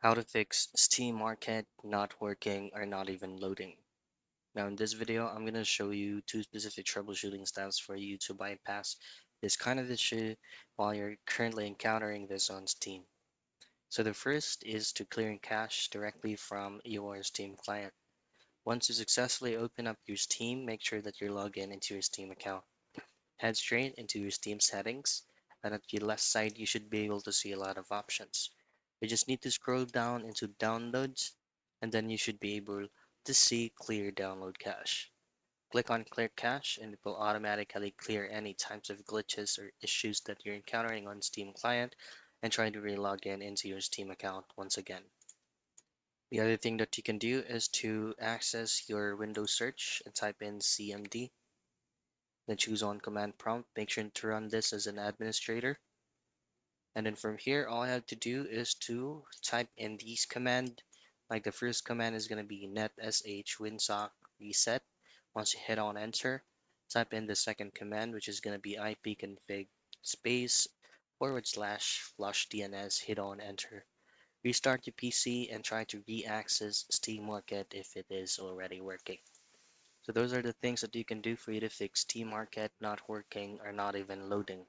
How to fix Steam Market not working or not even loading. Now in this video, I'm going to show you two specific troubleshooting steps for you to bypass this kind of issue while you're currently encountering this on Steam. So the first is to clear cache directly from your Steam client. Once you successfully open up your Steam, make sure that you're logged in into your Steam account. Head straight into your Steam settings, and at your left side you should be able to see a lot of options. You just need to scroll down into downloads, and then you should be able to see clear download cache. Click on clear cache and it will automatically clear any types of glitches or issues that you're encountering on Steam client and try to re-log in into your Steam account once again. The other thing that you can do is to access your Windows search and type in CMD. Then choose on command prompt. Make sure to run this as an administrator. And then from here, all I have to do is to type in these command. Like the first command is going to be netsh winsock reset. Once you hit on enter, type in the second command, which is going to be ipconfig space /flush DNS, hit on enter. Restart your PC and try to re-access Steam Market if it is already working. So those are the things that you can do for you to fix Steam Market not working or not even loading.